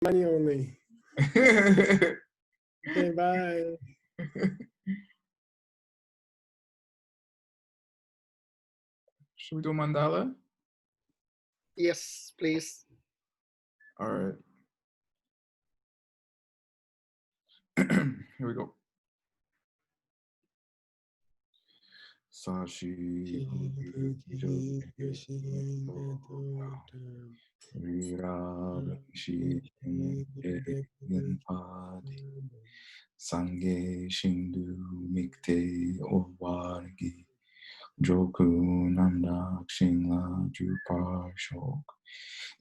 money only. Okay, bye. Should we do a mandala? Yes, please. All right. Here we go. Sashi Sange Shindu Mikte Owargi Joku Namdak Shingla Jupar Shok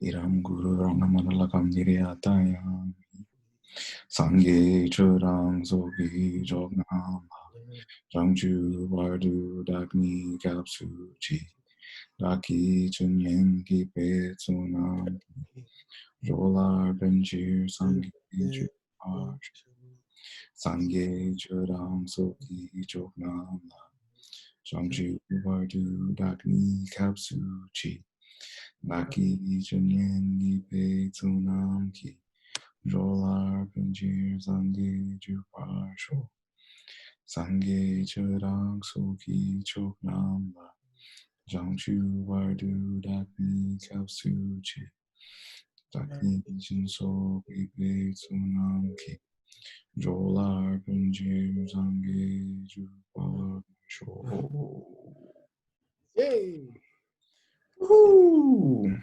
Iram Guru Ranamanalakam Niriatayam Sange Churang Sogi Jognam Rangju Wardu Dagni Kapsuchi Daki Chunyen Kipe Tsunam Rolar Benjir Sange Jupar Sange Churang Sogi Jognam Rangju Wardu Dagni Kapsuchi Daki Chunyen Kipe Tsunam Ki Rolar Benjir Sange Jupar Shok Sange Churang Soki Chok Nam La Jiangchu Wardu Dakni Kapsuchi Dakni Jinso Ipe Tsunam Ki Jolar Benjir Sange Jupar Shok. Yay! Woohoo!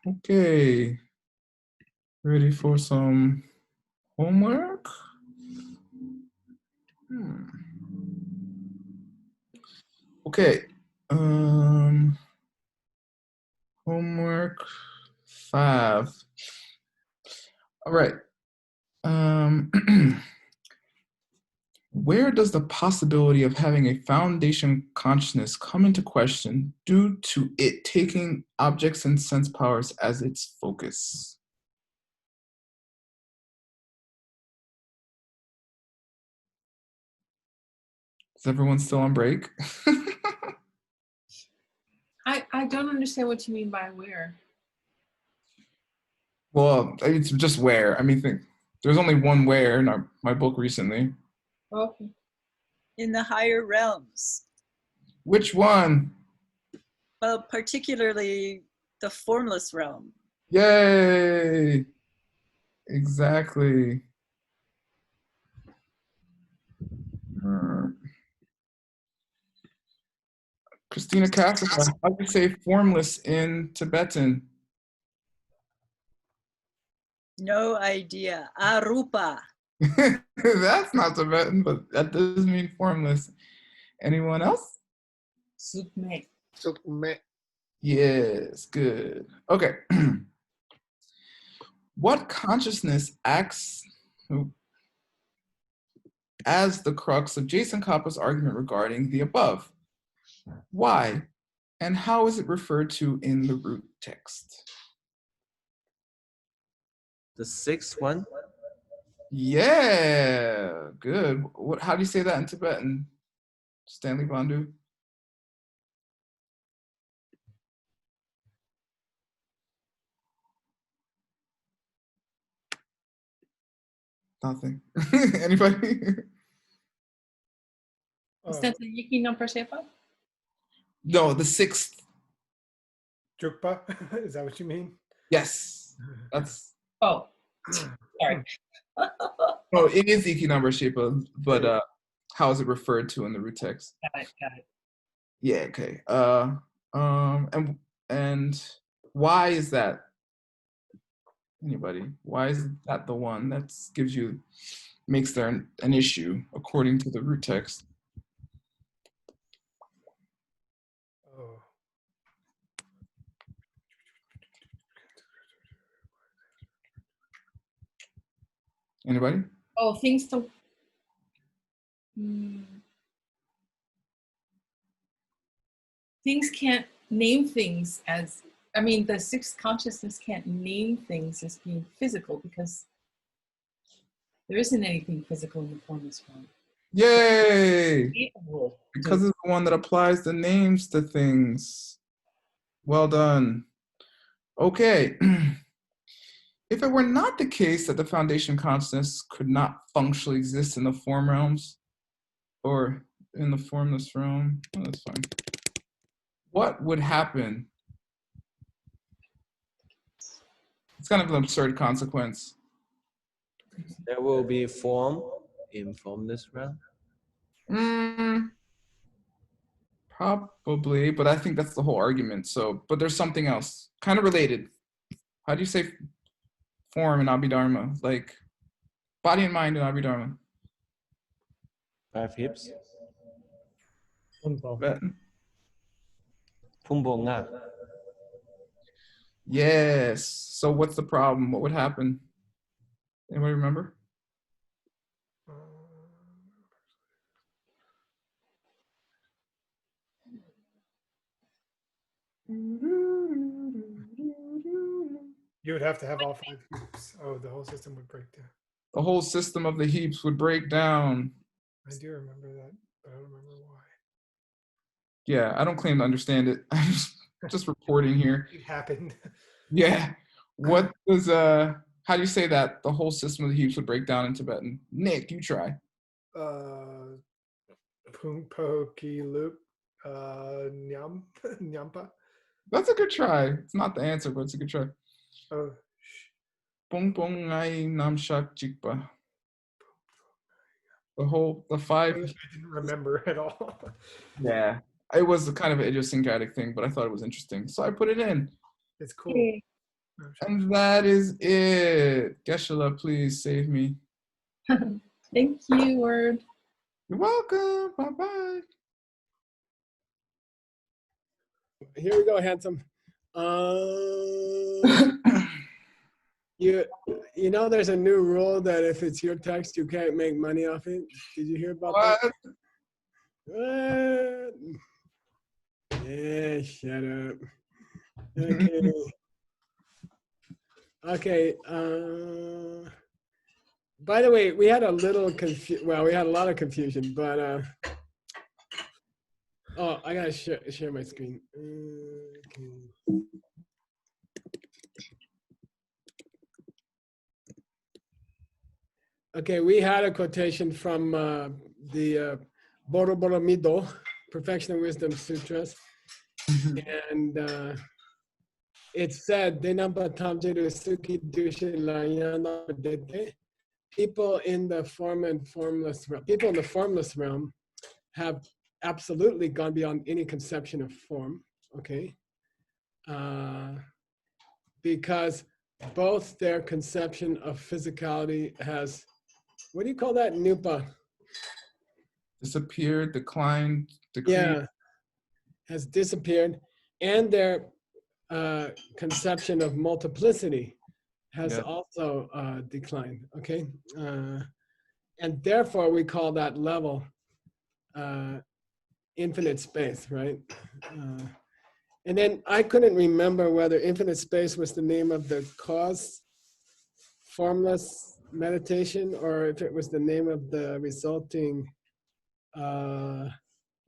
Okay. Ready for some homework? Okay. Homework 5. All right. Where does the possibility of having a foundation consciousness come into question due to it taking objects and sense powers as its focus? Is everyone still on break? I don't understand what you mean by where. Well, it's just where. I mean, there's only one where in my book recently. Okay. In the higher realms. Which one? Well, particularly the formless realm. Yay! Exactly. Christina Cassica, how do you say formless in Tibetan? No idea. Arupa. That's not Tibetan, but that does mean formless. Anyone else? Sukme. Sukme. Yes, good. Okay. What consciousness acts as the crux of Jason Koppa's argument regarding the above? Why? And how is it referred to in the root text? The sixth one? Yeah, good. How do you say that in Tibetan, Stanley Bandhu? Nothing. Anybody? Is that the Yiki no Persepa? No, the sixth. Jukpa? Is that what you mean? Yes. That's. Oh, sorry. No, it is Iki number Shepa, but how is it referred to in the root text? Got it. Yeah, okay. And why is that? Anybody? Why is that the one that makes there an issue according to the root text? Oh. Anybody? Oh, things to. Things can't name things as. I mean, the sixth consciousness can't name things as being physical because there isn't anything physical in the formless form. Yay! Because it's the one that applies the names to things. Well done. Okay. If it were not the case that the foundation consciousness could not functionally exist in the form realms or in the formless realm, oh, that's fine. What would happen? It's kind of an absurd consequence. There will be form in formless realm. Probably, but I think that's the whole argument. So, but there's something else, kind of related. How do you say form in Abhidharma? Like body and mind in Abhidharma. 5 hips. But, Pumbonga. yes. So what's the problem? What would happen? Anybody remember? You would have to have all 5 heaps. Oh, the whole system would break down. The whole system of the heaps would break down. I do remember that, but I don't remember why. Yeah, I don't claim to understand it. I'm just reporting here. It happened. Yeah. What does how do you say that the whole system of the heaps would break down in Tibetan? Nick, you try. Pungpo ki loop nyam nyampa. That's a good try. It's not the answer, but it's a good try. Oh, Bong bong ngai nam shak jikpa. The 5. I didn't remember at all. Yeah. It was a kind of an idiosyncratic thing, but I thought it was interesting. So I put it in. It's cool. Okay. And that is it. Geshe-la, please save me. Thank you, Word. You're welcome. Bye-bye. Here we go, handsome. You know there's a new rule that if it's your text, you can't make money off it. Did you hear about What? that? What? Yeah, shut up. Okay. Okay. By the way, we had a little we had a lot of confusion, but oh, I gotta share my screen. Okay. Okay, we had a quotation from the Borobudur Perfection of Wisdom Sutras, and it said, people in the form and formless realm, people in the formless realm have absolutely gone beyond any conception of form, okay? Because both their conception of physicality has, what do you call that, Nupa? Disappeared, declined, decreased. Yeah, has disappeared, and their conception of multiplicity has also declined, okay? And therefore we call that level infinite space, right? And then I couldn't remember whether infinite space was the name of the cause formless meditation or if it was the name of the resulting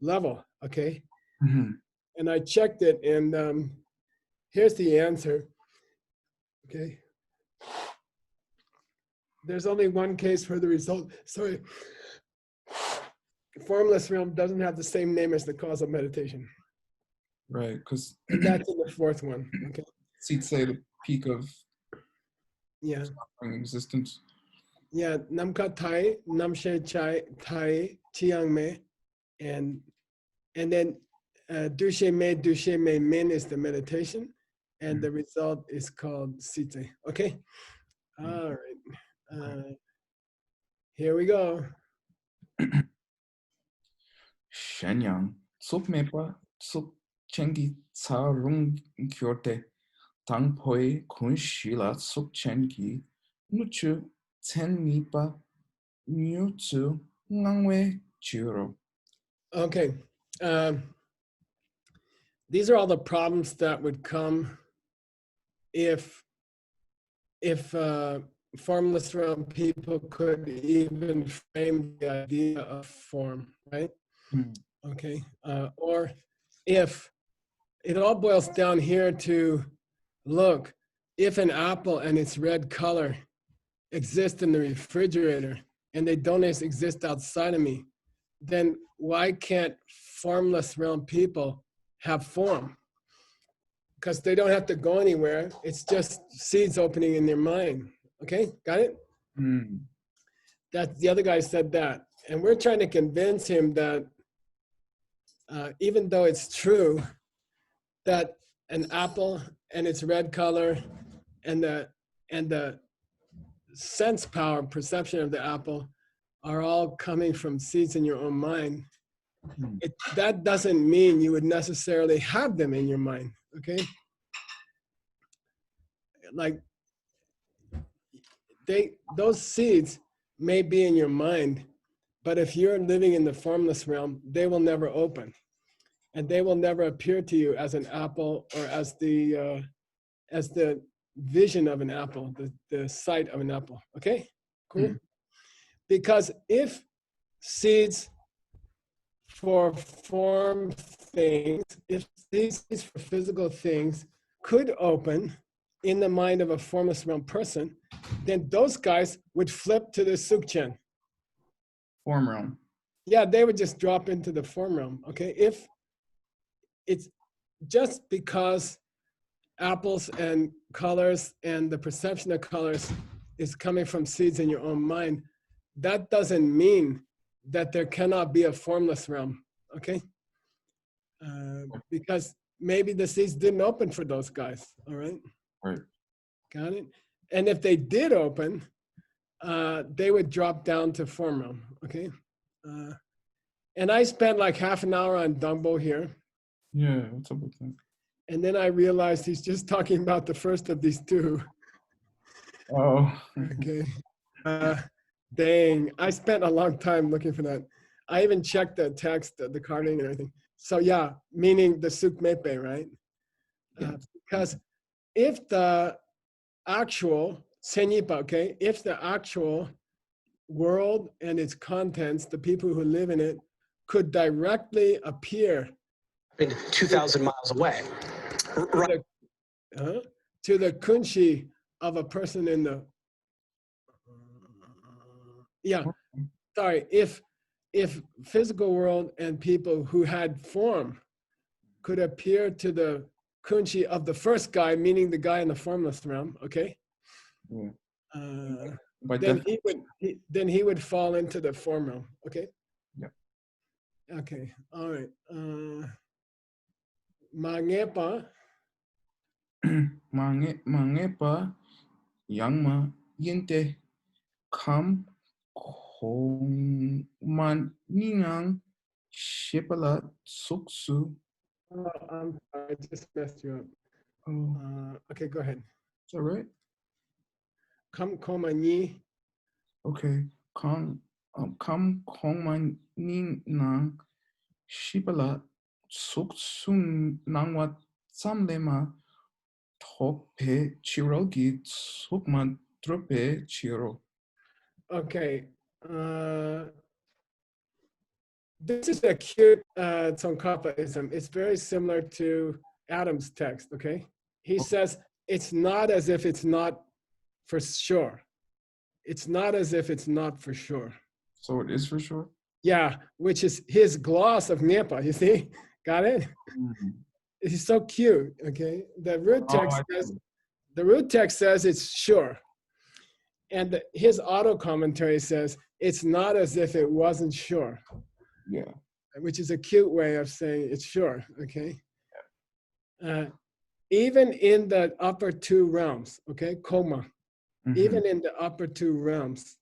level, okay? Mm-hmm. And I checked it, and here's the answer, okay? There's only one case for the result, sorry. Formless realm doesn't have the same name as the cause of meditation. Right, because And that's in the 4th one, okay? say the peak of Yeah. existence. Yeah, Namka Thai, Namshe Chai Thai, Chiang Me, and then Dushe Me Min is the meditation, and the result is called Sitze. Okay? All right. Here we go. Shenyang, Tsuk Mepa, Tsuk Chengi Tsarung Kyorte, Tang Poi Kun Shila Tsuk Chengi, Nuchu, Ten Mipa, Nyutsu, Ngangwe Chiro. Okay. These are all the problems that would come if formless realm people could even frame the idea of form, right? Okay. Or if it all boils down here to, look, if an apple and its red color exist in the refrigerator and they don't exist outside of me, then why can't formless realm people have form? Because they don't have to go anywhere. It's just seeds opening in their mind. Okay, got it? Mm. That the other guy said that. And we're trying to convince him that even though it's true that an apple and its red color and the sense power, perception of the apple are all coming from seeds in your own mind, that doesn't mean you would necessarily have them in your mind, okay? Like those seeds may be in your mind, but if you're living in the formless realm, they will never open. And they will never appear to you as an apple or as the vision of an apple, the sight of an apple. Okay, cool. Because if seeds for form things, if seeds for physical things could open in the mind of a formless realm person, then those guys would flip to the Sukchen. Form realm. Yeah, they would just drop into the form realm. Okay, if it's just because apples and colors and the perception of colors is coming from seeds in your own mind, that doesn't mean that there cannot be a formless realm, okay? Because maybe the seeds didn't open for those guys, all right? Right. Got it? And if they did open, they would drop down to form realm, okay? And I spent like half an hour on Dumbo here. Yeah, what's up with that? And then I realized he's just talking about the first of these two. Oh. Okay. Dang, I spent a long time looking for that. I even checked the text, the carding and everything. So yeah, meaning the Sukmepe, right? Because if the actual Senyipa, okay, if the actual world and its contents, the people who live in it, could directly appear 2,000 miles away. Right. To the kunshi of a person in the if physical world and people who had form could appear to the kunshi of the first guy, meaning the guy in the formless realm, okay? Yeah. Then he would fall into the form realm, okay? Yeah. Okay, all right. Mangepa. Mangepa Yangma Yente Kam Kongman Ningang Shipala Suksu. Oh, I'm sorry, I just messed you up. Oh, Okay, go ahead. is that right? Kam Komani. Okay. Kam Kongman Ningang Shipala Suksu Nangwat Samlema Tope Chirogi Sukman Trope Chiro. Okay. This is a cute Tsongkapa-ism. It's very similar to Adam's text, okay? He says, it's not as if it's not for sure. It's not as if it's not for sure. So it is for sure? Yeah, which is his gloss of Nyepa, you see? Got it? Mm-hmm. It's so cute, okay? The root text says it's sure. And his auto commentary says, it's not as if it wasn't sure. Yeah. Which is a cute way of saying it's sure, okay? Even in the upper two realms, okay, Koma, even in the upper two realms,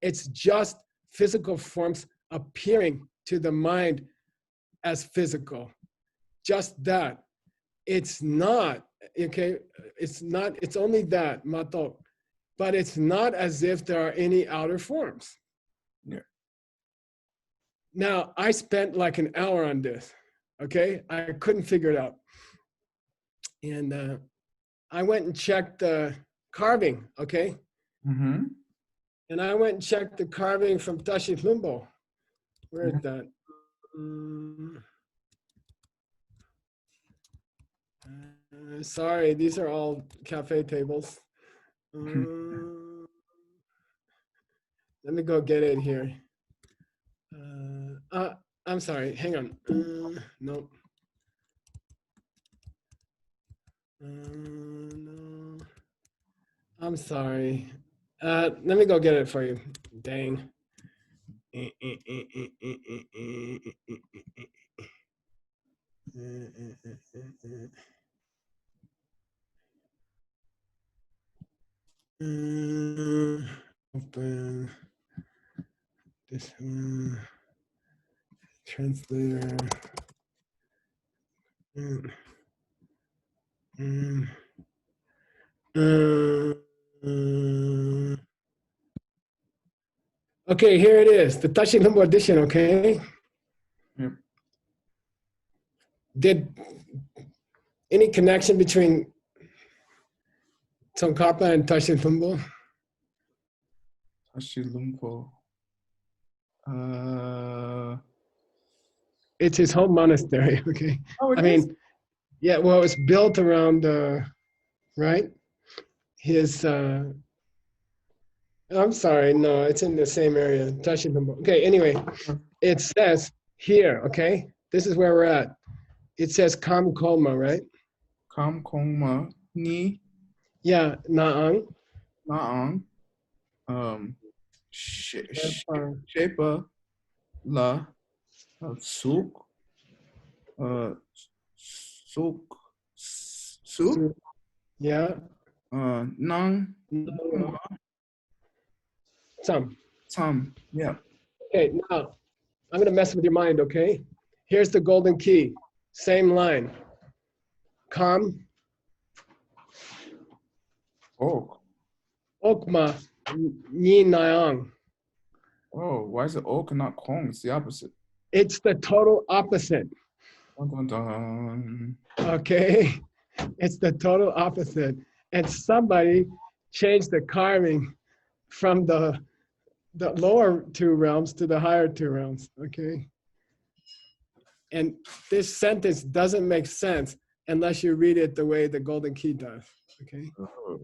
it's just physical forms appearing to the mind as physical. Just that. It's not, okay, it's only that, mato, but it's not as if there are any outer forms. Yeah. Now, I spent like an hour on this, okay? I couldn't figure it out. And I went and checked the carving, okay? Mm-hmm. And I went and checked the carving from Tashi Lumbo. Where is that? Sorry, these are all cafe tables. Let me go get it here. I'm sorry, hang on. Nope. No. I'm sorry. Let me go get it for you. Dang. Open this one. Translator. Okay, here it is, the Tashi Lumbo edition, okay? Yep. Did any connection between Tsongkhapa and Tashi Lumbo? Tashi Lumpo. It's his home monastery, okay? Oh, I mean, yeah, well, it's built around, right? His, I'm sorry, no, it's in the same area, Tashi Lumbo. Okay, anyway, it says here, okay? This is where we're at. It says Kam Kolma, right? Kam Kongma Ni Yeah, Naang. Naang. Shepa La Suk Suk Yeah. Nang Some. Tam. Yeah. Okay, now I'm gonna mess with your mind, okay? Here's the golden key. Same line. Kam, Oh. Okma, Ni Naang. Oh, why is it Ok and not Kong? It's the opposite. It's the total opposite, Dun, dun, dun. okay? It's the total opposite. And somebody changed the carving from the lower two realms to the higher two realms, okay? And this sentence doesn't make sense unless you read it the way the golden key does, okay? Oh.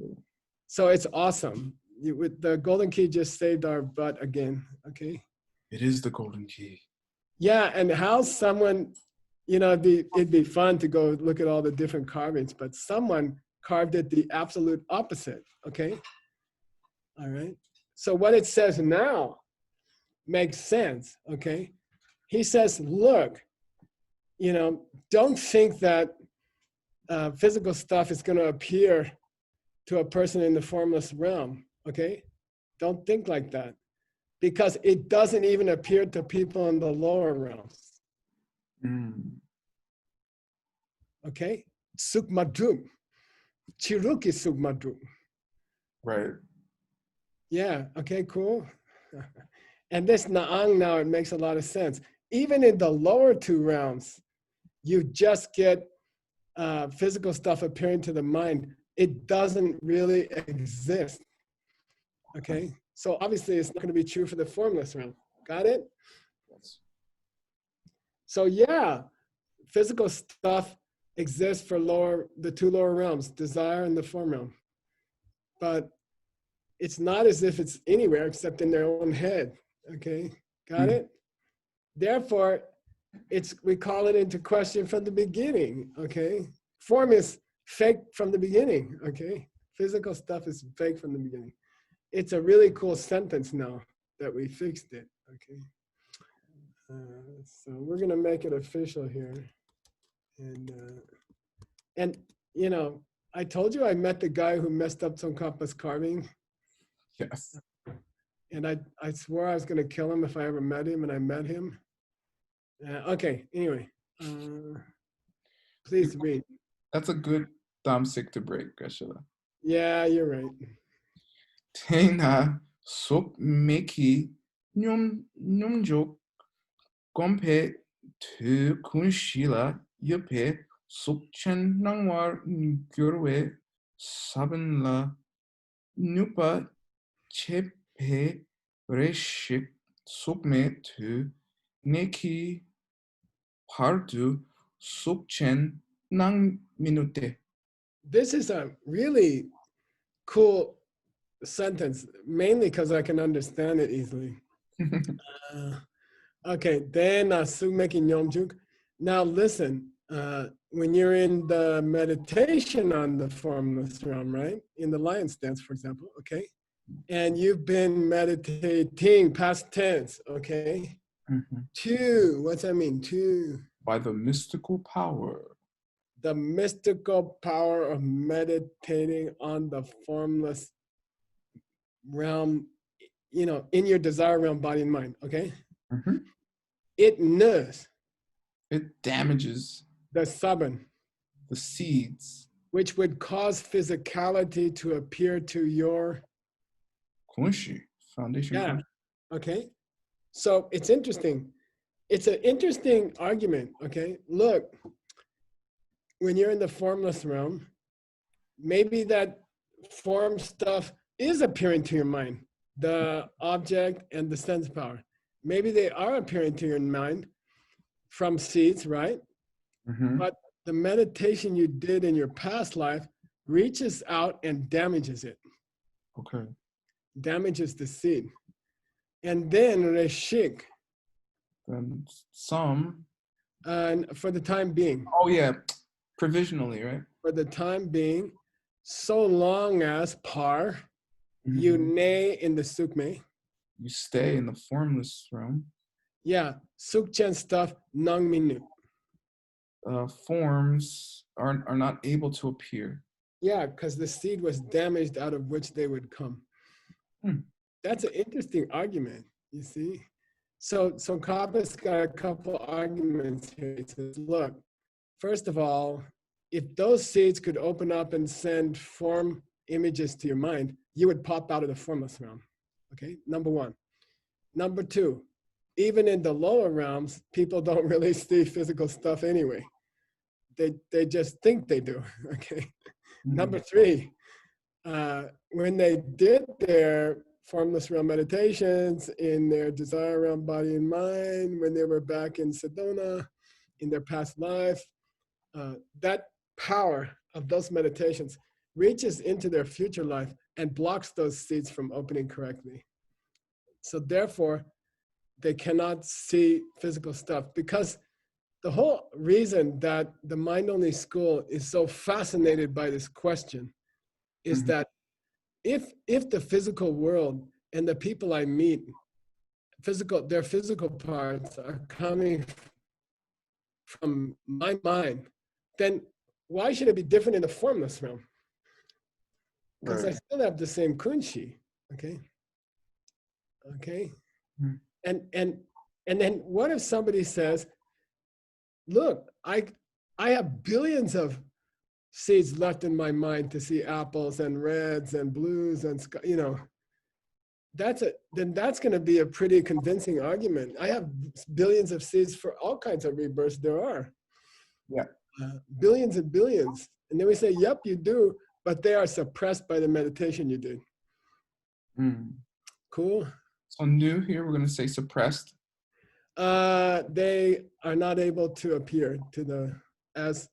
So it's awesome. With the golden key just saved our butt again, okay? It is the golden key. Yeah, and how someone, you know, it'd be fun to go look at all the different carvings, but someone carved it the absolute opposite, okay? All right. So what it says now makes sense, okay? He says, look, you know, don't think that physical stuff is going to appear to a person in the formless realm, okay? Don't think like that, because it doesn't even appear to people in the lower realms, okay? Sukmadrum, Chiruki Sukmadrum. Right. Yeah, okay, cool. And this Naang now, it makes a lot of sense. Even in the lower two realms, you just get physical stuff appearing to the mind. It doesn't really exist, okay? So obviously it's not gonna be true for the formless realm. Got it? Yes. So yeah, physical stuff exists for the two lower realms, desire and the form realm. But it's not as if it's anywhere except in their own head, okay? Got it? Therefore, we call it into question from the beginning, okay? Form is fake from the beginning, okay? Physical stuff is fake from the beginning. It's a really cool sentence now that we fixed it, okay? So we're gonna make it official here. And you know, I told you I met the guy who messed up Tsongkhapa's carving, Yes. and I swore I was gonna kill him if I ever met him, and I met him. Okay, anyway, please read. That's a good thumbstick to break, Gashila. Yeah, you're right. Tena sok meki nyumjok gompe tu kunshila yupe sok chen nangwar gyurwe sabinla nupa chepe reshik sokme tu neki pardu sukchen nang minute. This is a really cool sentence, mainly because I can understand it easily. Okay, then sugmeki nyomjuk. Now listen, when you're in the meditation on the formless realm, right? In the lion's dance, for example, okay? And you've been meditating past tense, okay? To, what's that mean? To By the mystical power. the mystical power of meditating on the formless realm, you know, in your desire realm, body and mind, okay? It knows It damages the sabun, the seeds. which would cause physicality to appear to your, Kunshi, foundation. yeah, Kunshi. okay? So it's interesting. It's an interesting argument, okay? Look, when you're in the formless realm, maybe that form stuff is appearing to your mind, the object and the sense power. Maybe they are appearing to your mind from seeds, right? But the meditation you did in your past life reaches out and damages it, Okay. damages the seed. And then reshik, Then some. and for the time being, Oh yeah, provisionally, right? for the time being, so long as par, you nay in the sukme, You stay in the formless realm. yeah, sukchen stuff, nang minu. Forms are not able to appear. Yeah, because the seed was damaged out of which they would come. That's an interesting argument, you see. So Kappa's got a couple arguments here. He says, look, first of all, if those seeds could open up and send form images to your mind, you would pop out of the formless realm. Okay, number one. Number two, even in the lower realms, people don't really see physical stuff anyway. They just think they do. Okay. Number three, when they did their formless realm meditations in their desire realm, body and mind, when they were back in Sedona, in their past life, that power of those meditations reaches into their future life and blocks those seeds from opening correctly. So therefore, they cannot see physical stuff, because the whole reason that the mind-only school is so fascinated by this question is that if the physical world and the people I meet, their physical parts are coming from my mind, then why should it be different in the formless realm? Because I still have the same kunshi, okay? Okay? And then what if somebody says, look, I have billions of seeds left in my mind to see apples and reds and blues and sky, you know, then that's going to be a pretty convincing argument. I have billions of seeds for all kinds of rebirths there are. Yeah. Billions and billions. And then we say, yep, you do, but they are suppressed by the meditation you did. Cool. So new here, we're going to say suppressed. They are not able to appear to the as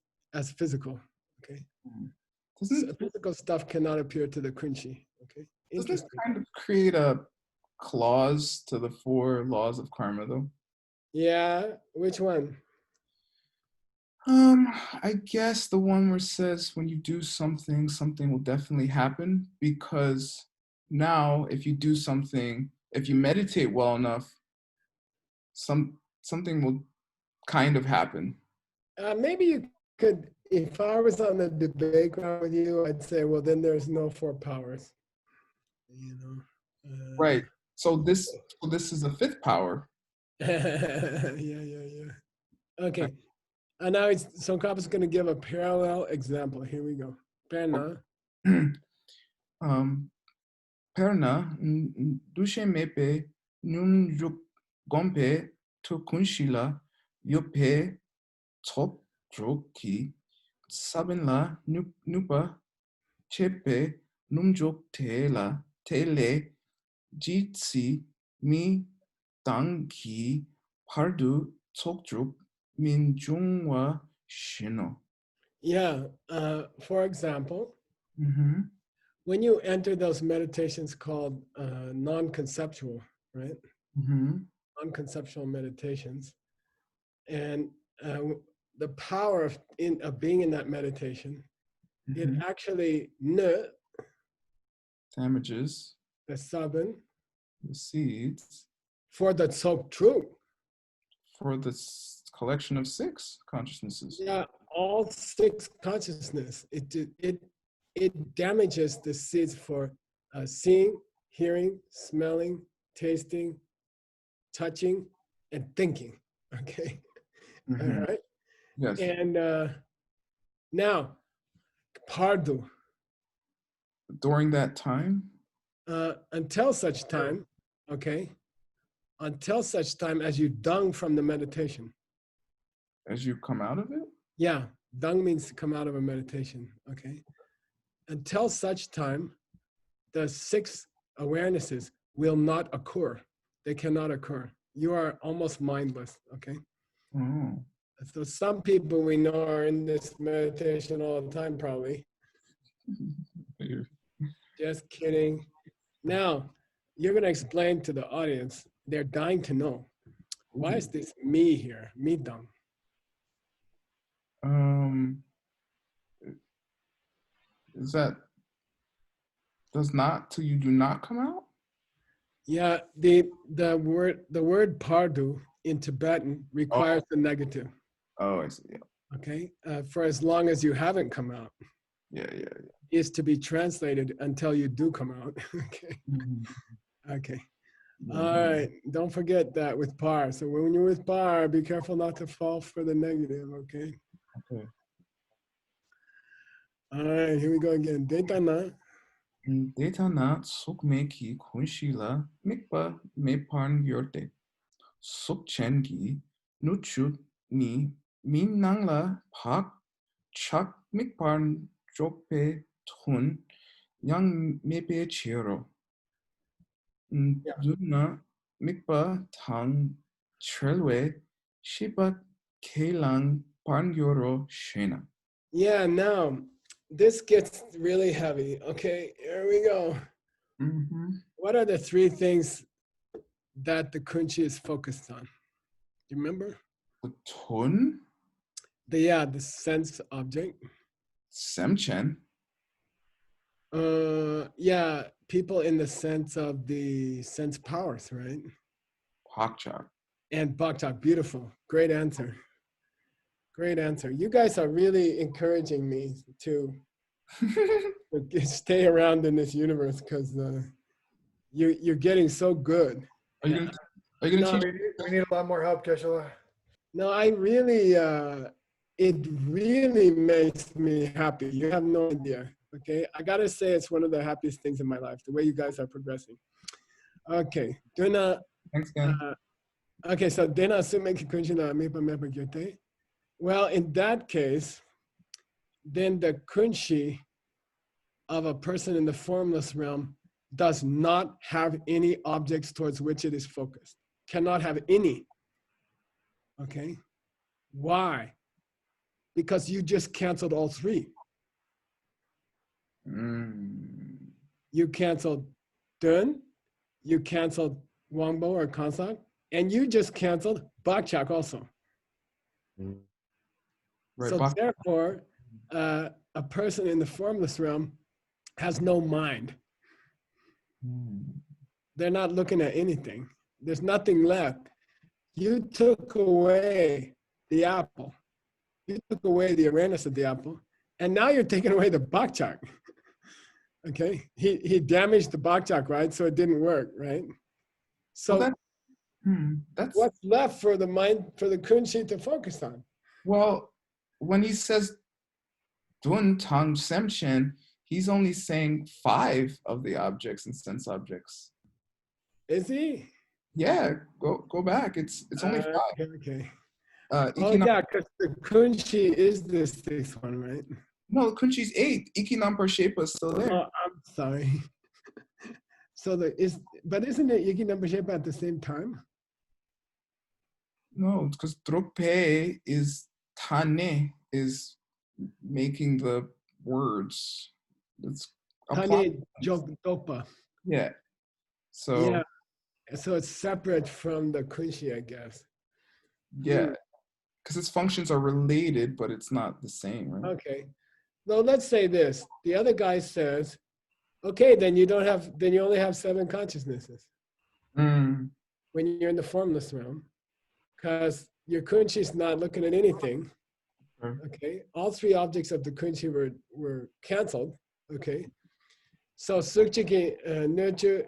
physical. Okay. So physical stuff cannot appear to the kunshi. Okay. Doesn't this kind of create a clause to the 4 laws of karma, though? Yeah. Which one? I guess the one where it says when you do something, something will definitely happen, because now if you do something, if you meditate well enough, something will kind of happen. Maybe you could, if I was on the debate ground with you, I'd say, well, then there's no 4 powers. You know. Right. So this is the 5th power. Yeah. Okay. And now Tsongkapa going to give a parallel example. Here we go. Perna. Perna dushe mepe nun juk gompe to kunshila yope top droki sabinla nupa chepe numjok tele jitsi mi tangi pardu tsokjuk 민중과 신호. Yeah. For example, Mm-hmm. when you enter those meditations called non-conceptual, right? Mm-hmm. Non-conceptual meditations, and the power of being in that meditation, it Mm-hmm. actually ne, Damages the seven, the seeds for the so true. for the collection of 6 consciousnesses. Yeah, all 6 consciousness. It damages the seeds for seeing, hearing, smelling, tasting, touching, and thinking. Okay, all Mhm. right. Yes. And now, pardu. During that time, Until such time, okay, until such time as you dung from the meditation. as you come out of it, Yeah, dung means to come out of a meditation, okay? Until such time, the 6 awarenesses will not occur. They cannot occur. You are almost mindless, okay? oh, So some people we know are in this meditation all the time, probably. you're- Just kidding. Now, you're going to explain to the audience, they're dying to know. Why is this me here? Me dung. Is that does not till you do not come out? Yeah, the word pardu in Tibetan requires the negative. Oh, I see. Yeah, Okay, for as long as you haven't come out, yeah. is to be translated until you do come out. Okay, okay. All right, don't forget that with par. So when you're with par, be careful not to fall for the negative. Okay. Okay. All right, here we go again. Detana. Detana sukmeki kunshila mikpa mepan yorte. Sukchengi nuchut ni minangla pak chak mikpan jope tun yang mebe chiro. Duna mikpa tang chelwe shiba kelang panyoro shena. Yeah, now this gets really heavy. Okay, here we go. Mm-hmm. What are the 3 things that the kunchi is focused on? Do you remember? The tun, The sense object. semchen, Yeah, people in the sense of the sense powers, right? pakchak. And Bhaktak, beautiful. Great answer. Great answer. You guys are really encouraging me to stay around in this universe because you're getting so good. Are you gonna No, teach? We need a lot more help, Geshe-la. No, I really, it really makes me happy. You have no idea. Okay, I gotta say it's one of the happiest things in my life. The way you guys are progressing. Okay, Duna. Thanks again. Okay, so Dena Sumeki Kunshina Mipa Mepa Gyote. Well, in that case, then the kunshi of a person in the formless realm does not have any objects towards which it is focused. Cannot have any. Okay. Why? Because you just canceled all 3. You canceled Dun, you canceled Wangbo or Kansak, and you just canceled Bakchak also. Right. So therefore, a person in the formless realm has no mind. They're not looking at anything. There's nothing left. You took away the apple. You took away the awareness of the apple, and now you're taking away the bakchak. Okay, he damaged the bakchak, right? So it didn't work, right? So Well, that's what's left for the mind, for the kunshi to focus on? well, when he says Dun Tang Semchen, he's only saying 5 of the objects and sense objects. Is he? Yeah, go back. It's only 5. Okay. Oh Yeah, because the kunshi is the 6th one, right? No, Kunshi's 8. Ikinam Shepa is still there. Oh, I'm sorry. So but isn't it Yiki number shape at the same time? No, because trope is tane is making the words. It's apply. Tane Jogdopa. Yeah. So Yeah. So it's separate from the kunshi, I guess. yeah, because its functions are related, but it's not the same, right? Okay. Now let's say this. The other guy says, okay, then you only have 7 consciousnesses Mm, when you're in the formless realm, because your kunshi is not looking at anything. okay. Okay. All 3 objects of the kunshi were canceled. Okay. So sukchiki nurture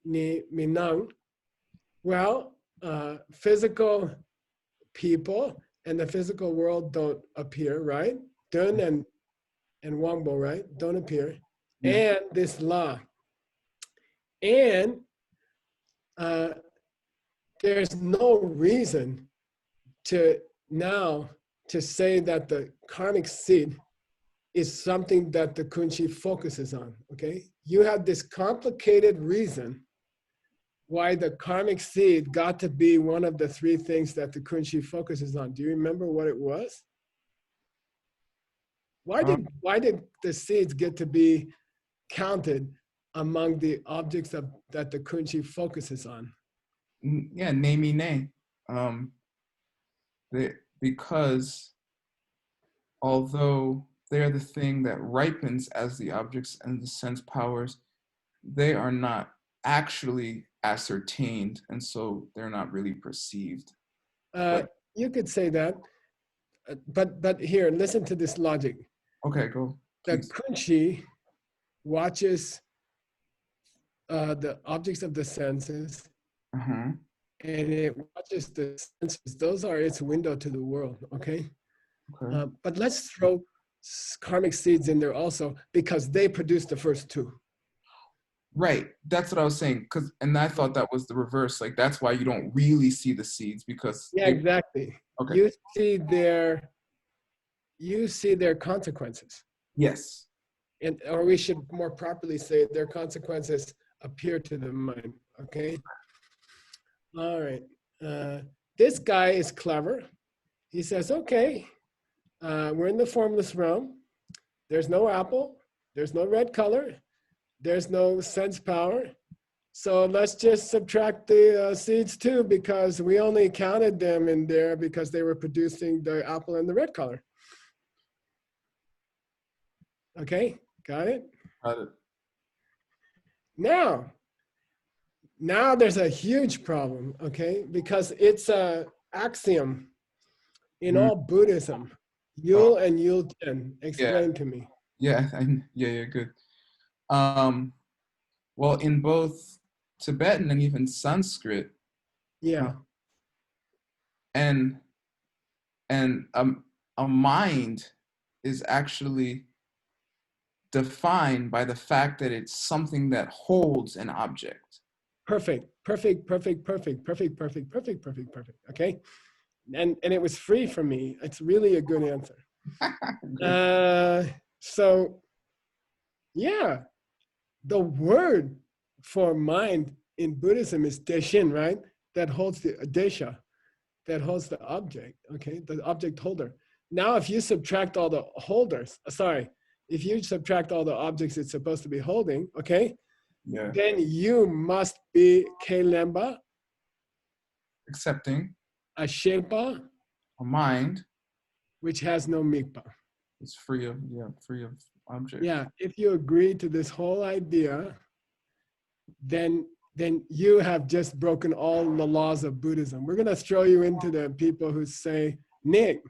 ni minang. Well, physical people and the physical world don't appear, right? Dun and Wangbo, right? Don't appear. Yeah. And this law. And there's no reason to say that the karmic seed is something that the kunshi focuses on, okay? You have this complicated reason why the karmic seed got to be one of the 3 things that the kunshi focuses on. Do you remember what it was? Why did the seeds get to be counted among the objects that the kunshi focuses on? Yeah, ne. Because although they're the thing that ripens as the objects and the sense powers, they are not actually ascertained, and so they're not really perceived. You could say that, but here, listen to this logic. Okay, go. The Please. kunshi watches the objects of the senses, Uh-huh. and it watches the senses. Those are its window to the world, okay? Okay. But let's throw karmic seeds in there also, because they produce the first 2. Right. That's what I was saying. And I thought that was the reverse. Like that's why you don't really see the seeds, because Yeah, exactly. Okay. You see their consequences. Yes. Or we should more properly say their consequences appear to the mind, okay? All right. This guy is clever. He says, okay, we're in the formless realm. There's no apple. There's no red color. There's no sense power. So let's just subtract the seeds too, because we only counted them in there because they were producing the apple and the red color. Okay, got it? Got it. Now there's a huge problem, okay? Because it's a axiom in all Buddhism. Yul and Yul Ten. Explain to me. Yeah, yeah, good. Well, in both Tibetan and even Sanskrit, Yeah. and a mind is actually defined by the fact that it's something that holds an object. Perfect. Okay. And it was free for me. It's really a good answer. So yeah, the word for mind in Buddhism is deshin, right? That holds the desha, that holds the object, okay? The object holder. Now, if you subtract all the holders, if you subtract all the objects it's supposed to be holding, okay? Yeah. Then you must be kelemba, Accepting a sherpa, a mind which has no mikpa. is free of objects. Yeah, if you agree to this whole idea, then you have just broken all the laws of Buddhism. We're gonna throw you into the people who say, Nick,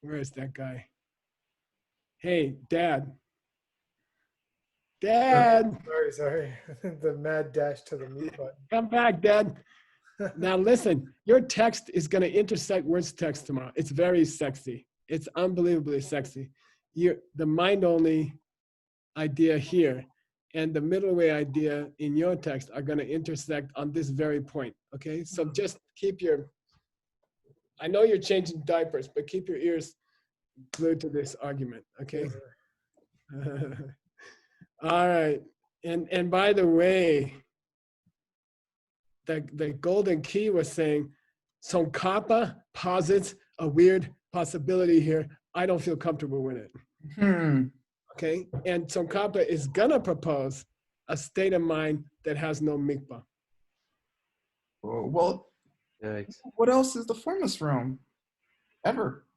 where is that guy? Hey, Dad. Sorry. The mad dash to the mute button. Come back, Dad. Now listen, your text is gonna intersect Word's text tomorrow. It's very sexy. It's unbelievably sexy. The mind-only idea here and the middle way idea in your text are going to intersect on this very point, okay? So just I know you're changing diapers, but keep your ears glued to this argument, okay? All right, and by the way, the golden key was saying, Tsongkhapa posits a weird possibility here. I don't feel comfortable with it. Okay, and Tsongkhapa is gonna propose a state of mind that has no mikvah. Well, Yikes. what else is the formless realm? Ever?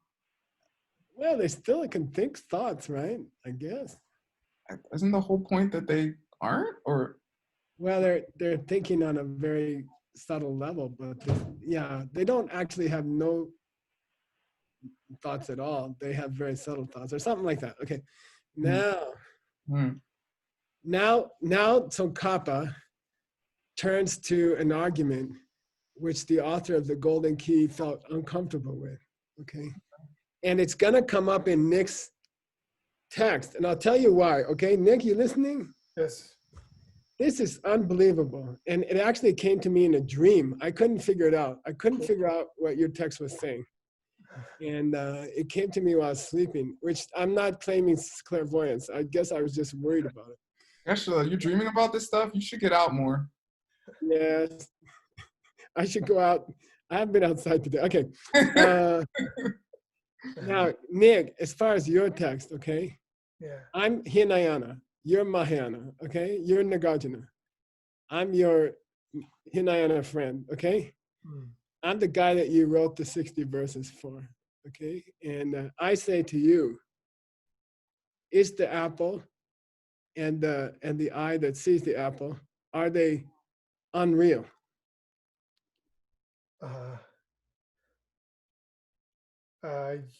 Well, they still can think thoughts, right? I guess. Isn't the whole point that they aren't? Or Well, they're thinking on a very subtle level, but yeah, they don't actually have no thoughts at all. They have very subtle thoughts or something like that. Okay, now Tsongkhapa turns to an argument which the author of the Golden Key felt uncomfortable with. Okay, and it's gonna come up in Nick's text, and I'll tell you why. Okay, Nick, you listening? Yes. This is unbelievable. And it actually came to me in a dream. I couldn't figure it out. I couldn't figure out what your text was saying. And it came to me while I was sleeping, which I'm not claiming clairvoyance. I guess I was just worried about it. Actually, you're dreaming about this stuff? You should get out more. Yes. I should go out. I haven't been outside today. Okay. Now, Nick, as far as your text, okay? Yeah. I'm Hinayana. You're Mahayana, okay? You're Nagarjuna. I'm your Hinayana friend, okay? I'm the guy that you wrote the 60 verses for, okay? And I say to you, is the apple and the eye that sees the apple, are they unreal?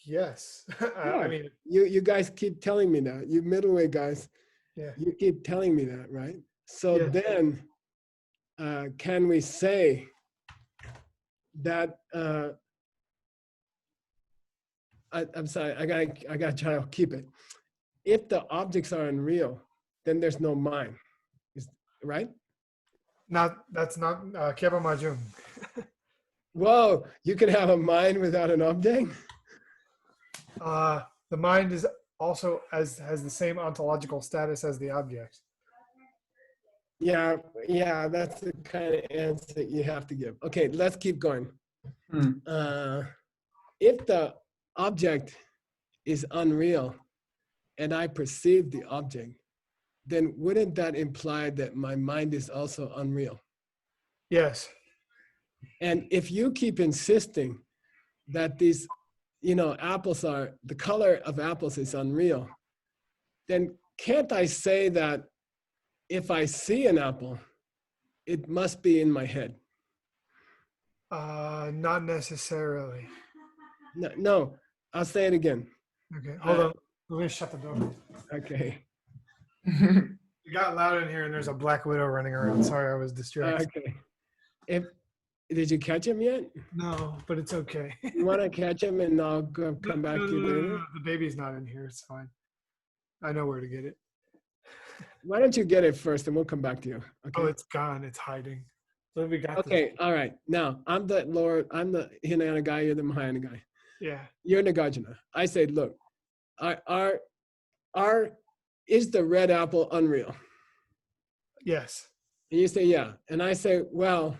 Yes. I mean, You guys keep telling me that. You middleweight guys, yeah. you keep telling me that, right? So Yeah. then, can we say that? I'm sorry, I gotta try to keep it. If the objects are unreal, then there's no mind, right? That's not Keba Majung. Whoa, you can have a mind without an object? The mind is also has the same ontological status as the object. Yeah, that's the kind of answer you have to give. Okay, let's keep going. If the object is unreal and I perceive the object, then wouldn't that imply that my mind is also unreal? Yes. And if you keep insisting that these, apples the color of apples is unreal, then can't I say that if I see an apple, it must be in my head? Not necessarily. No, I'll say it again. Okay, hold on. Let me shut the door. Okay. It got loud in here, and there's a black widow running around. Sorry, I was distracted. Okay. Did you catch him yet? No, but it's okay. You want to catch him and I'll come back to you later? No, the baby's not in here. It's fine. I know where to get it. Why don't you get it first and we'll come back to you? Okay. Oh, it's gone. It's hiding. So we got Okay. All right. Now I'm the Hinayana guy. You're the Mahayana guy. Yeah. You're Nagarjuna. I say, look, is the red apple unreal? Yes. And you say, yeah. And I say, well,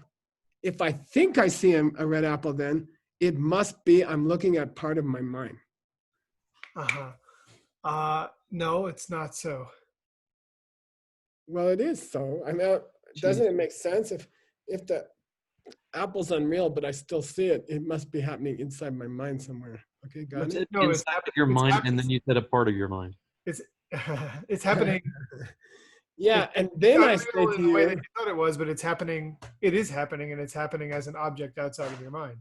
if I think I see a red apple, then it must be I'm looking at part of my mind. No, it's not so. Well, it is so. I mean, doesn't it make sense if the apple's unreal, but I still see it? It must be happening inside my mind somewhere. Okay, got it. No, inside of your mind, and then you said a part of your mind. It's it's happening. Yeah, and then I say Not to in the way that you, you thought it was, but it's happening. It is happening, and it's happening as an object outside of your mind.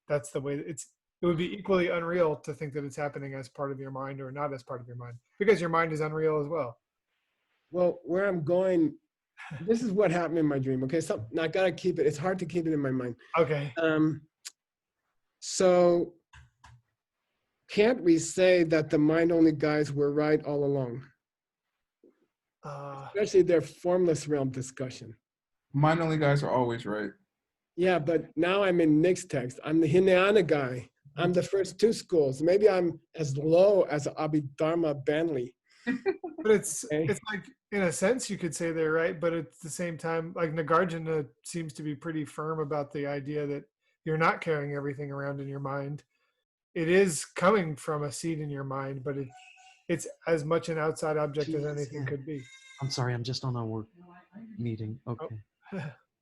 That's the way it would be equally unreal to think that it's happening as part of your mind or not as part of your mind, because your mind is unreal as well. well, where I'm going, this is what happened in my dream. Okay, so now I gotta keep it. It's hard to keep it in my mind. Okay. So can't we say that the mind-only guys were right all along? Especially their formless realm discussion. Mind-only guys are always right. Yeah, but now I'm in Nick's text. I'm the Hinayana guy. I'm the first two schools. Maybe I'm as low as Abhidharma Banley. But it's Okay. it's like in a sense, you could say they're right, but at the same time, like Nagarjuna seems to be pretty firm about the idea that you're not carrying everything around in your mind. It is coming from a seed in your mind, but it's as much an outside object as anything could be. I'm sorry, I'm just on a work meeting. Okay.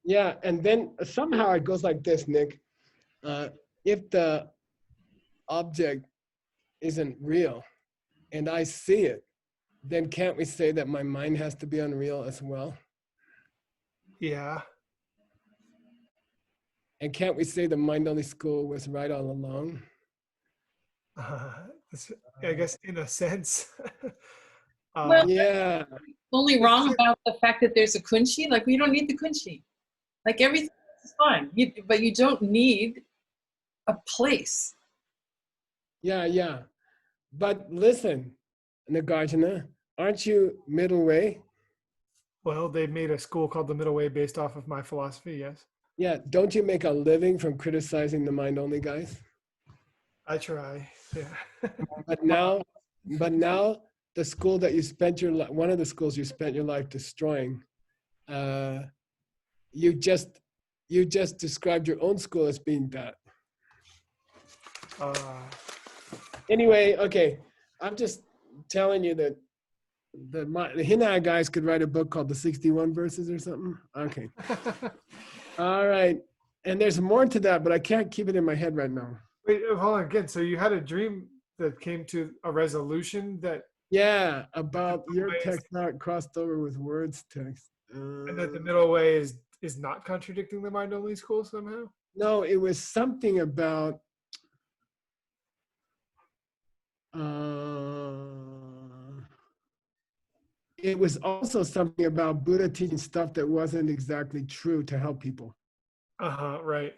Yeah, and then somehow it goes like this, Nick. If the object isn't real and I see it, then can't we say that my mind has to be unreal as well? Yeah. And can't we say the mind-only school was right all along? I guess in a sense. Well, Yeah, only wrong about the fact that there's a kunshi. Like, we don't need the kunshi. Like, everything is fine. But you don't need a place. yeah. But listen, Nagarjuna, aren't you middle way? Well, they made a school called the Middle Way based off of my philosophy. Yes, Yeah, don't you make a living from criticizing the mind-only guys? I try. Yeah. But now the school that you spent one of the schools you spent your life destroying, you just described your own school as being that. Anyway, okay, I'm just telling you that the Hinaya guys could write a book called The 61 Verses or something. Okay. All right. And there's more to that, but I can't keep it in my head right now. Wait, hold on again. So you had a dream that came to a resolution that, Yeah, about your text not crossed over with words text. and that the Middle Way is not contradicting the mind-only school somehow. No, it was something about it was also something about Buddha teaching stuff that wasn't exactly true to help people. Right.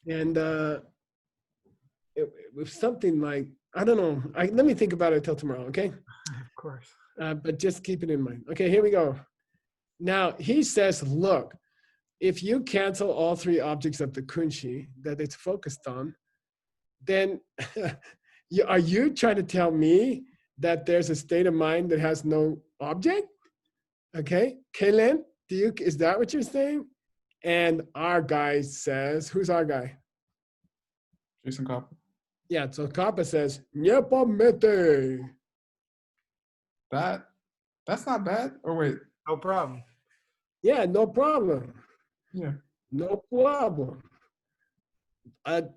And it was something like, I don't know. Let me think about it till tomorrow, okay? Of course. But just keep it in mind. Okay, here we go. Now, he says, look, if you cancel all three objects of the kunshi that it's focused on, then are you trying to tell me that there's a state of mind that has no object? Okay, Kalen, is that what you're saying? And our guy says, who's our guy? Jason Copper. Yeah, so Kappa says, Nyepa mete. That's not bad. Or wait. No problem. Yeah, no problem. Yeah. No problem.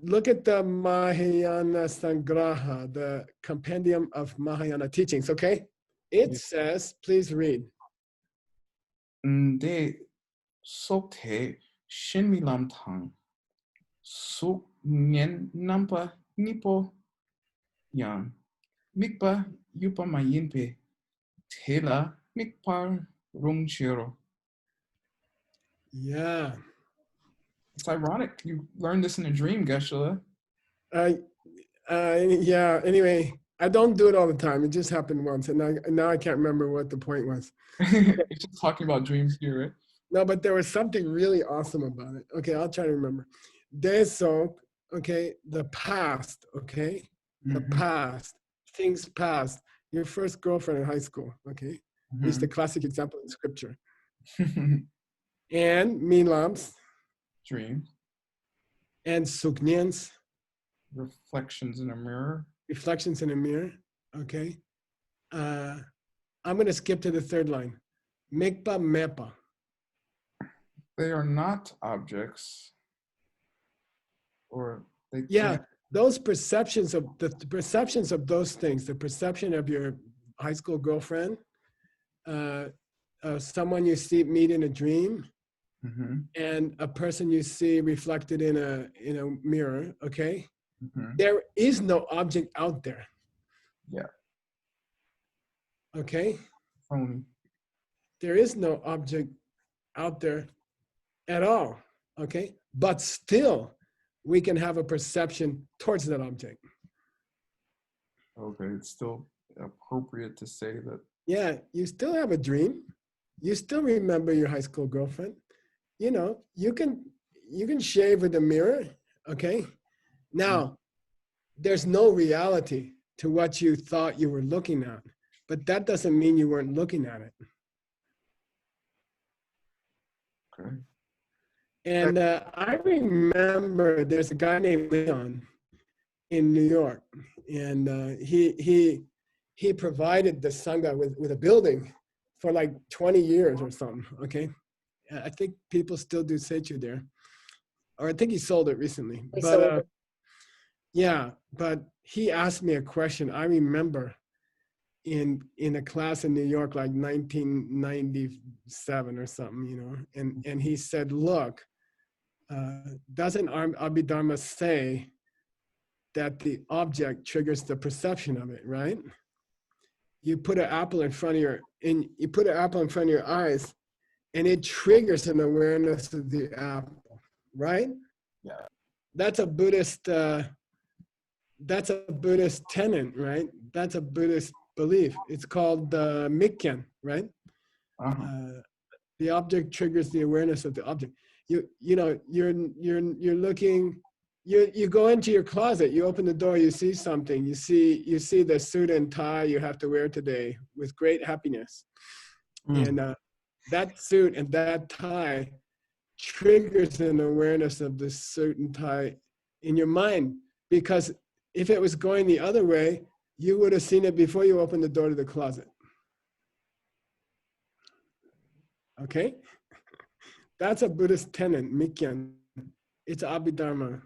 Look at the Mahayana Sangraha, the compendium of Mahayana teachings, okay? It says, please read. Nde sokte shinmilam tang suk nyen nampa nipo yang mikpa yupa mayinpe tela mikpar rongshiro. Yeah. It's ironic. You learned this in a dream, Geshe-la. Yeah, anyway, I don't do it all the time. It just happened once, and now I can't remember what the point was. You're just talking about dreams here, right? No, but there was something really awesome about it. Okay, I'll try to remember. Desok, okay, the past, okay? The past, things past. Your first girlfriend in high school, okay? Is the classic example in scripture. And Milams. Dreams. And Suknyans. Reflections in a mirror. Reflections in a mirror, okay? I'm going to skip to the third line. Mikpa mepa. They are not objects. Or they Yeah, those perceptions of the perceptions of those things, the perception of your high school girlfriend, someone you meet in a dream, and a person you see reflected in a mirror, okay? There is no object out there. Yeah. Okay? Phony. There is no object out there at all, okay? But still, we can have a perception towards that object. Okay, it's still appropriate to say that. Yeah, you still have a dream. You still remember your high school girlfriend. You know, you can shave with a mirror, okay? Now, there's no reality to what you thought you were looking at, but that doesn't mean you weren't looking at it. Okay. And I remember there's a guy named Leon in New York, and he provided the Sangha with a building for like 20 years or something. Okay, I think people still do Seichu there, or I think he sold it recently. But yeah, but he asked me a question. I remember in a class in New York, like 1997 or something, you know, and he said, look, doesn't Abhidharma say that the object triggers the perception of it, right? You put an apple in front of your eyes, and it triggers an awareness of the apple, right? Yeah. That's a Buddhist. That's a Buddhist tenet, right? That's a Buddhist belief. It's called Mikyan, right? Uh-huh. The object triggers the awareness of the object. You know, you're looking. You go into your closet, you open the door, you see something, you see the suit and tie you have to wear today with great happiness. And that suit and that tie triggers an awareness of the suit and tie in your mind, because if it was going the other way, you would have seen it before you opened the door to the closet. Okay? That's a Buddhist tenet, Mikyan. It's Abhidharma.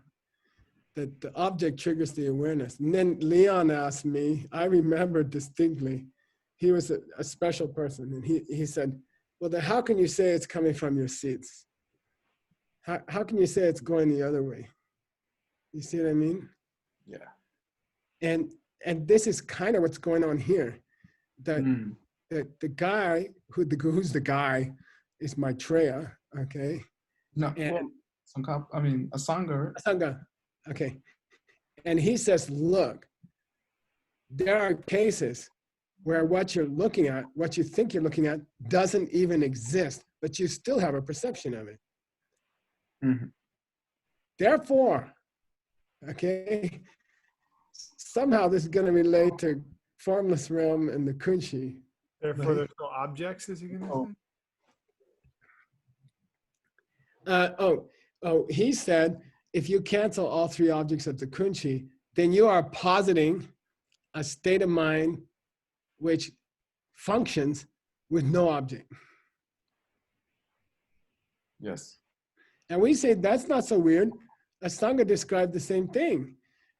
That the object triggers the awareness. And then Leon asked me, I remember distinctly, he was a special person, and he said, well, then how can you say it's coming from your seats? How can you say it's going the other way? You see what I mean? Yeah. And this is kind of what's going on here. That the guy, who's the guy, is Maitreya, okay? No, And Asanga. Asanga. Okay. And he says, look, there are cases where what you're looking at, what you think you're looking at, doesn't even exist, but you still have a perception of it. Mm-hmm. Therefore, okay, somehow this is going to relate to formless realm and the kunshi. Therefore, there's no objects, is he going to say? He said, if you cancel all three objects of the kunshi, then you are positing a state of mind which functions with no object. Yes. And we say that's not so weird. Asanga described the same thing.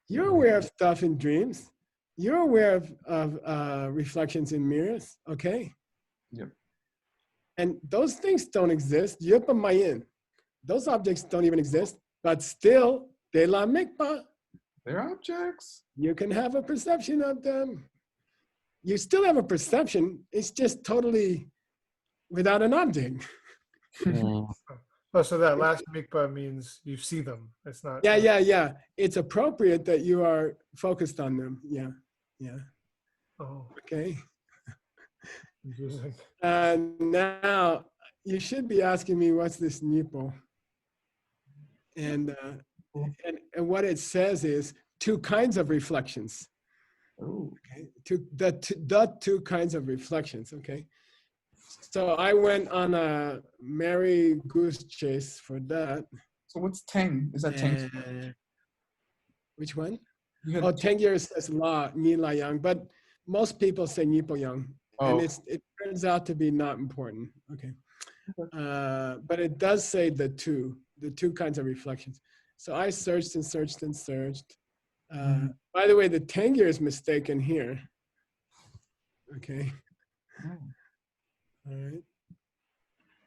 You're aware of stuff in dreams. You're aware of reflections in mirrors, okay? Yep. And those things don't exist. Yupa mayin. Those objects don't even exist, but still, de la mikpa. They're objects. You can have a perception of them. You still have a perception. It's just totally without an object. Oh, so that last mikpa means you see them. It's not. Yeah. It's appropriate that you are focused on them. Yeah. Oh, Okay. confusing. Now you should be asking me what's this Nipo, and what it says is two kinds of reflections. Oh. Okay, the two kinds of reflections. Okay, so I went on a merry goose chase for that. So what's Teng? Is that Teng? Which one? You had Oh, 10 years says La, Ni La Yang, but most people say Nipo Yang, and it turns out to be not important. Okay. But it does say the two kinds of reflections. So I searched and searched and searched. By the way, the 10 years mistaken here. Okay. All right.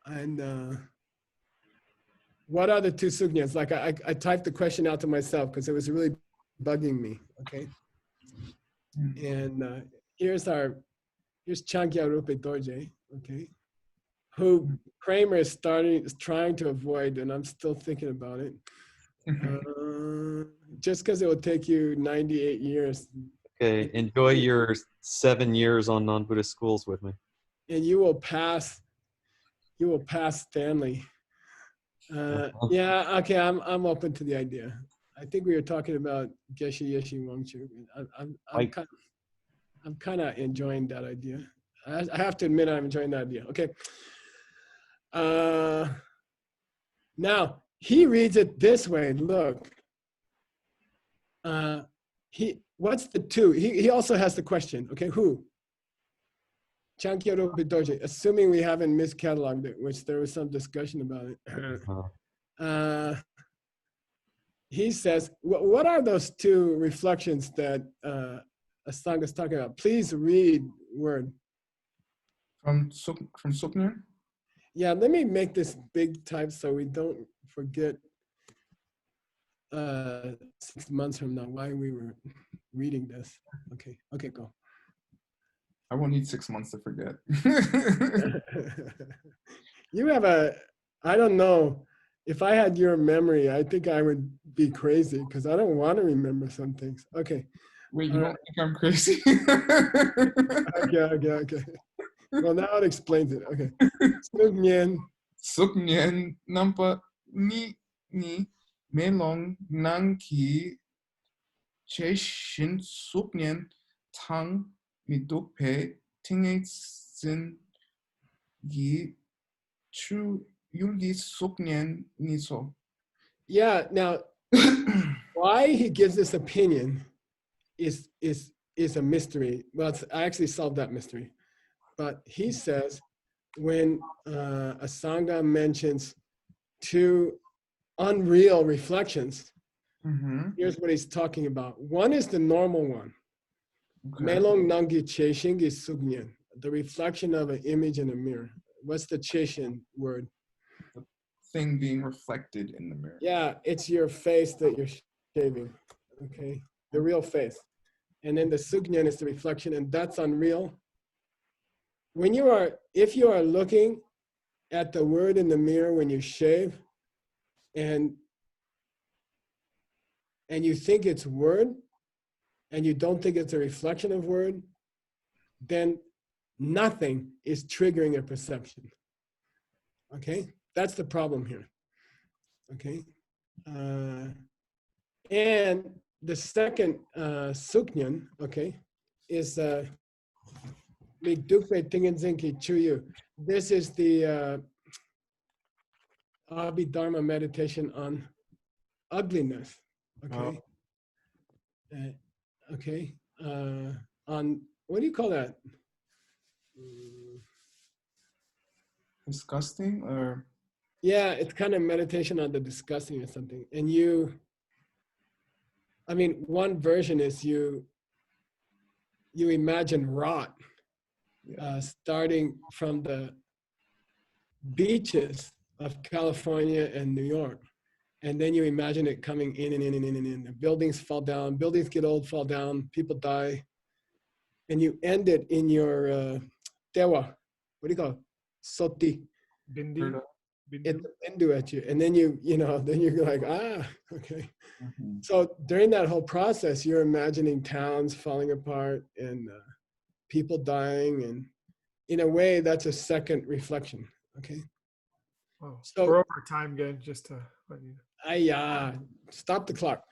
And what are the two sugnyas? Like I typed the question out to myself because it was really bugging me. Okay. And here's Chankya Rupe Dorje. Okay. Who Kramer is trying to avoid, and I'm still thinking about it. Just because it will take you 98 years. Okay, enjoy your 7 years on non-Buddhist schools with me. And you will pass Stanley. Yeah, okay, I'm open to the idea. I think we were talking about Geshe Yeshe Wangchu. I'm kind of enjoying that idea. I have to admit I'm enjoying that idea. Okay. Now, he reads it this way. Look. What's the two? He also has the question. Okay, who? Chankyo Doji, assuming we haven't miscatalogued it, which there was some discussion about it. He says, what are those two reflections that Asanga is talking about? Please read word. From Suknyan? Yeah, let me make this big type so we don't forget 6 months from now why we were reading this. Okay, go. I won't need 6 months to forget. You have I don't know, if I had your memory, I think I would be crazy because I don't want to remember some things. Okay. Wait, you don't think I'm crazy? Okay. Well, now it explains it. Okay. Suknyan nampa ni melong nangki cheshin suknyan tang midukpe tingay sin gi chu yulgi suknyan niso. Yeah, now why he gives this opinion is a mystery. Well, I actually solved that mystery. But he says when Asanga mentions two unreal reflections, here's what he's talking about. One is the normal one. Melong nangi cheshingi sugnyan, the reflection of an image in a mirror. What's the cheshin word? The thing being reflected in the mirror. Yeah, it's your face that you're shaving, okay? The real face. And then the sugnyan is the reflection, and that's unreal. If you are looking at the word in the mirror when you shave, and you think it's word, and you don't think it's a reflection of word, then nothing is triggering a perception. Okay, that's the problem here. Okay, and the second suknyan, okay, is this is the Abhidharma meditation on ugliness. Okay. Okay. On what do you call that? Disgusting or? Yeah, it's kind of meditation on the disgusting or something. And one version is you imagine rot. Starting from the beaches of California and New York. And then you imagine it coming in and in and in and in. The buildings fall down, buildings get old, fall down, people die. And you end it in your dewa, what do you call it? Soti. Bindi. It's bindu at you. And then then you're like, okay. So during that whole process, you're imagining towns falling apart and people dying, and in a way that's a second reflection. Okay. Oh, So we're over time again, just to let you know. Stop the clock.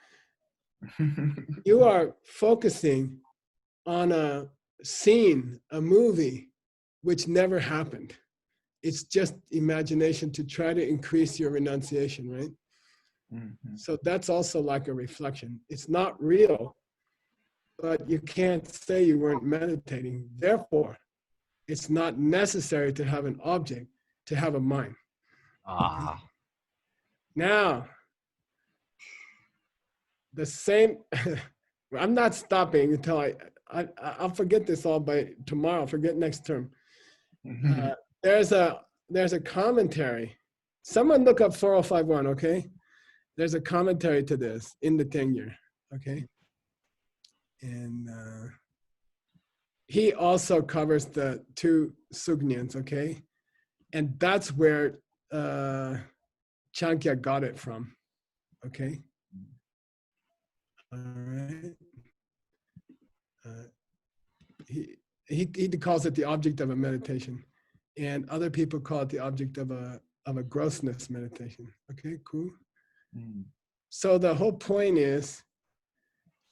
You are focusing on a scene, a movie, which never happened. It's just imagination to try to increase your renunciation, right? So that's also like a reflection. It's not real, but you can't say you weren't meditating. Therefore, it's not necessary to have an object to have a mind. Now, the same, I'm not stopping until I'll forget this all by tomorrow, forget next term. There's a commentary. Someone look up 4051, okay? There's a commentary to this in the Tengyur, okay? And he also covers the two sugnyans, okay? And that's where Chankya got it from, okay? All right. He calls it the object of a meditation, and other people call it the object of a grossness meditation. Okay, cool. So the whole point is,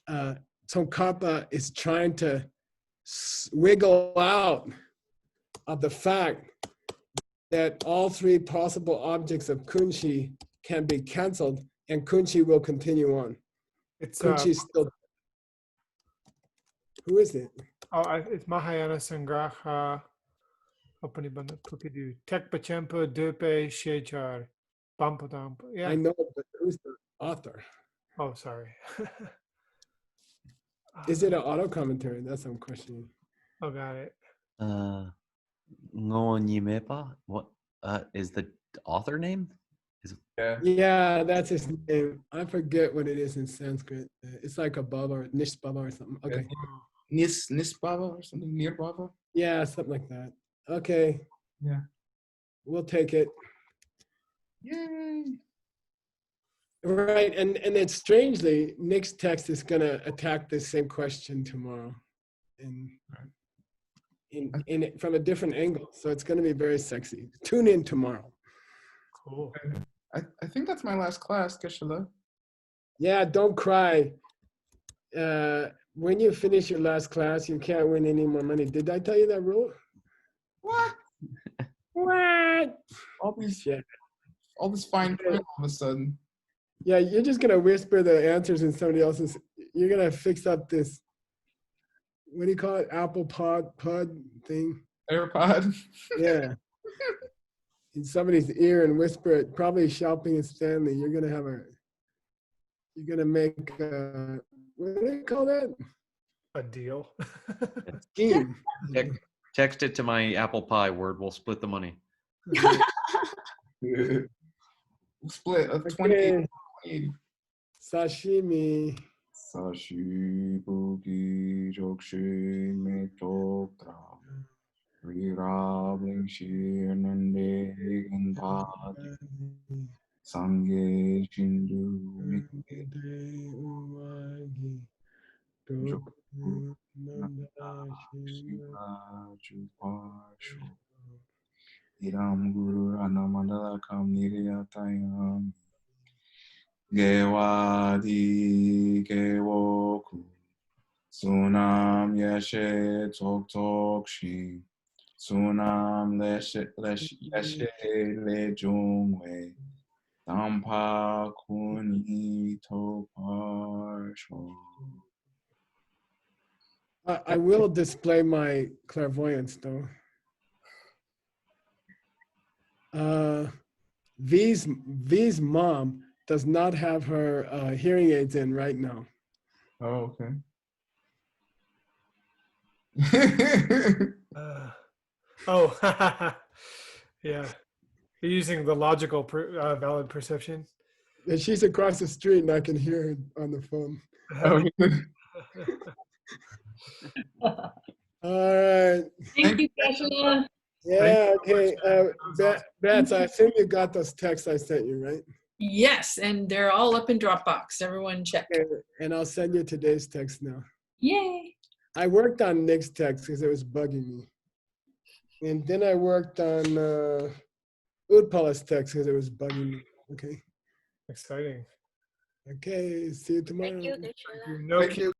Tsongkhapa is trying to wiggle out of the fact that all three possible objects of kunshi can be canceled and Kunchi will continue on. It's Kunchi still. Who is it? it's Mahayana Sangraha Upanibandha Pukidu Tek Pachempa Dupe Shechar Bampadampa. Yeah. I know, but who's the author? Oh, sorry. Is it an auto commentary? That's what I'm questioning. Oh, got it. Ngoonyimepa? What is the author name? Yeah. Yeah, that's his name. I forget what it is in Sanskrit. It's like a baba or nish baba or something. Okay. Nis Baba or something, near Baba. Yeah, something like that. Okay. Yeah. We'll take it. Yay. Right, and then strangely, Nick's text is gonna attack this same question tomorrow, in from a different angle. So it's gonna be very sexy. Tune in tomorrow. Cool. I think that's my last class, Geshe-la. Yeah, don't cry. When you finish your last class, you can't win any more money. Did I tell you that rule? What? What? All these, Yeah. all this fine print all of a sudden. Yeah, you're just gonna whisper the answers in somebody else's. You're gonna fix up this. What do you call it? Apple pod thing. AirPod. Yeah. In somebody's ear and whisper it. Probably shopping in Stanley. You're gonna have a. You're gonna make a, what do they call that? A deal. Scheme. Text it to my Apple Pie word. We'll split the money. Split a Okay. 20. Sashimi. Sashibugi Jokshi Metokra Rirabling Shirnande Gandhati Sange Shindu Iram Guru Anamandala Kam Niriyatayam Gewadi Gewoku Sunam Yeshe Tok Tok Shi Sunam Yeshe Le Jungwe Dampa Kuni Toparsho. I will display my clairvoyance though. V's mom does not have her hearing aids in right now. Oh, okay. Yeah. You're using the logical, valid perception. And she's across the street and I can hear her on the phone. Oh, All right. Thank you, Geshe-la. Yeah, okay. Bats, I assume you got those texts I sent you, right? Yes, and they're all up in Dropbox. Everyone check. Okay, and I'll send you today's text now. Yay. I worked on Nick's text because it was bugging me. And then I worked on Utpala's text because it was bugging me. Okay. Exciting. Okay, see you tomorrow. No Thank you.